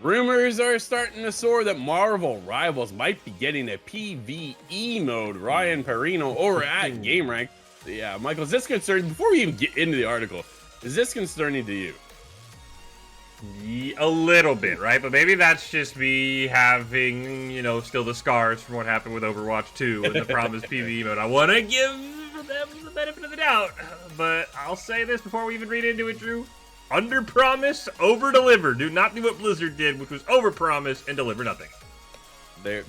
Rumors are starting to soar that Marvel Rivals might be getting a PVE mode. Ryan Perino over at GameRank. Yeah, Michael, is this concerning? Before we even get into the article, is this concerning to you? A little bit, right? But maybe that's just me having, still the scars from what happened with Overwatch 2 and the promised PvE mode. I want to give them the benefit of the doubt, but I'll say this before we even read into it, Drew. Under promise, over deliver. Do not do what Blizzard did, which was over promise and deliver nothing. There's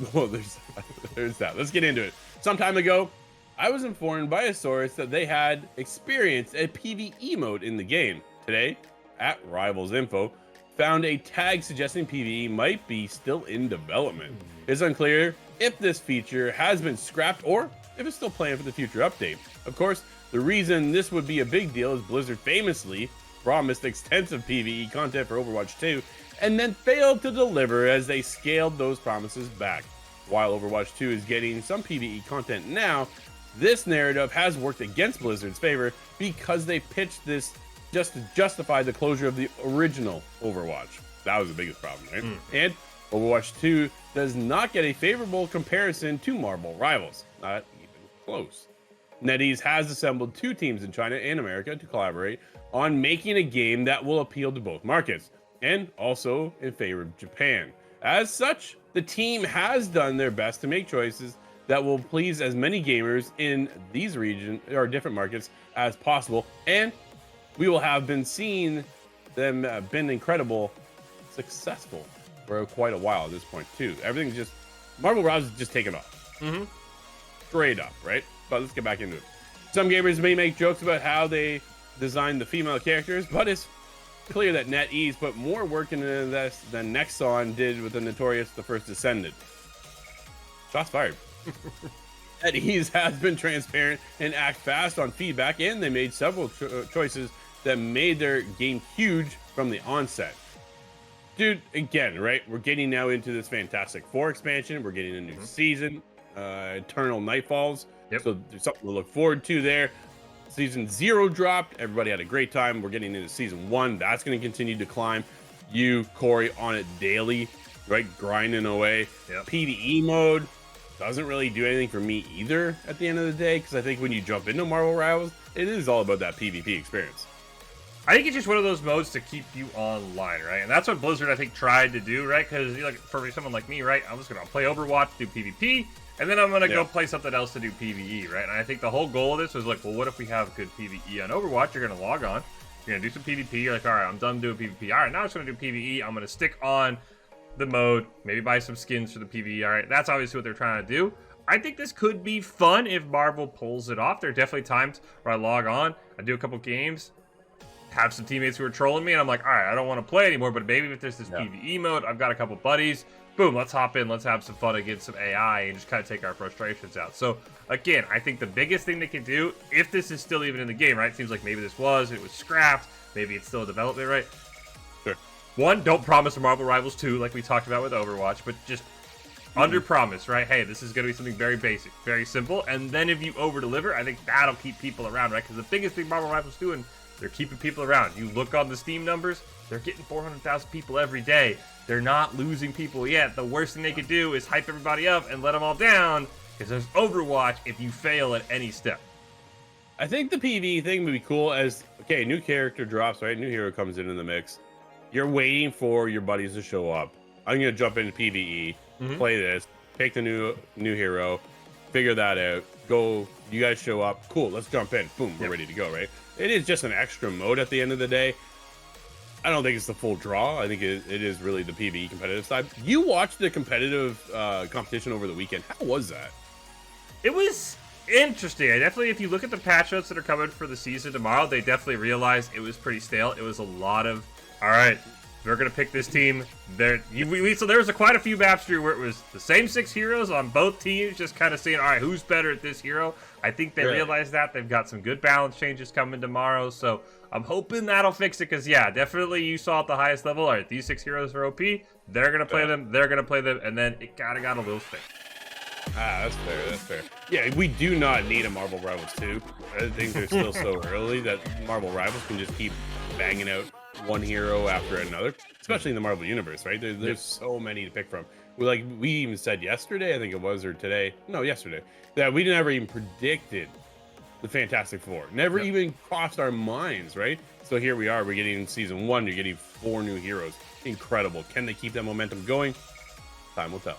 that. Let's get into it. Some time ago, I was informed by a source that they had experienced a PvE mode in the game. Today, at RivalsInfo, found a tag suggesting PvE might be still in development. It's unclear if this feature has been scrapped or if it's still planned for the future update. Of course, the reason this would be a big deal is Blizzard famously promised extensive PvE content for Overwatch 2 and then failed to deliver as they scaled those promises back. While Overwatch 2 is getting some PvE content now, this narrative has worked against Blizzard's favor because they pitched this just to justify the closure of the original Overwatch. That was the biggest problem, right? And Overwatch 2 does not get a favorable comparison to Marvel Rivals. Not even close. NetEase has assembled 2 teams in China and America to collaborate on making a game that will appeal to both markets, and also in favor of Japan. As such, the team has done their best to make choices that will please as many gamers in these regions or different markets as possible, and we will have been seeing them been incredible successful for quite a while at this point too. Everything's just Marvel Rivals is just taking off. Straight up, right? But let's get back into it. Some gamers may make jokes about how they designed the female characters, but it's clear that NetEase put more work into this than Nexon did with the notorious The First Descendant. Shots fired. NetEase has been transparent and act fast on feedback, and they made several choices that made their game huge from the onset. Dude, again, right? We're getting now into this Fantastic Four expansion. We're getting a new season, Eternal Nightfalls. Yep. So there's something to look forward to there. Season 0 dropped. Everybody had a great time. We're getting into season 1. That's going to continue to climb. You, Corey, on it daily, right? Grinding away. Yep. PvE mode doesn't really do anything for me either at the end of the day, because I think when you jump into Marvel Rivals, it is all about that PvP experience. I think it's just one of those modes to keep you online, right? And that's what Blizzard, I think, tried to do, right? Because like for someone like me, right, I'm just going to play Overwatch, do PvP, and then I'm going to go play something else to do PvE, right? And I think the whole goal of this was like, well, what if we have good PvE on Overwatch? You're going to log on, you're going to do some PvP, you're like, all right, I'm done doing PvP. All right, now I'm just going to do PvE. I'm going to stick on the mode, maybe buy some skins for the PvE. All right, that's obviously what they're trying to do. I think this could be fun if Marvel pulls it off. There are definitely times where I log on, I do a couple games, have some teammates who are trolling me, and I'm like, all right, I don't want to play anymore, but maybe if there's this PvE mode, I've got a couple buddies, boom, let's hop in, let's have some fun against some AI and just kind of take our frustrations out. So again, I think the biggest thing they can do, if this is still even in the game, right, it seems like maybe it was scrapped, maybe it's still in development, right? Sure. One, don't promise a Marvel Rivals 2 like we talked about with Overwatch, but just under promise, right? Hey, this is going to be something very basic, very simple, and then if you over deliver, I think that'll keep people around, right? Because the biggest thing Marvel Rivals doing, they're keeping people around. You look on the Steam numbers, they're getting 400,000 people every day. They're not losing people yet. The worst thing they could do is hype everybody up and let them all down, because there's Overwatch if you fail at any step. I think the PvE thing would be cool as, okay, new character drops, right? New hero comes into the mix. You're waiting for your buddies to show up. I'm going to jump into PvE, play this, pick the new hero, figure that out, go, you guys show up, cool, let's jump in, boom, we're ready to go, right? It is just an extra mode at the end of the day. I don't think it's the full draw. I think it is really the PvE competitive side. You watched the competitive competition over the weekend. How was that? It was interesting. If you look at the patch notes that are coming for the season tomorrow, they definitely realized it was pretty stale. It was a lot of, all right, we're going to pick this team. So there was quite a few maps, Drew, where it was the same 6 heroes on both teams, just kind of saying, all right, who's better at this hero? I think they realized that. They've got some good balance changes coming tomorrow, so I'm hoping that'll fix it, because, yeah, definitely you saw at the highest level, all right, these 6 heroes are OP, they're going to play them, they're going to play them, and then it kind of got a little thick. That's fair. Yeah, we do not need a Marvel Rivals 2. I think they're still so early that Marvel Rivals can just keep banging out one hero after another, especially in the Marvel universe, right? There's so many to pick from. We even said yesterday, I think it was, or today, no, yesterday, that we never even predicted the Fantastic Four. Never even crossed our minds, right? So here we are. We're getting season 1. You're getting 4 new heroes. Incredible. Can they keep that momentum going? Time will tell.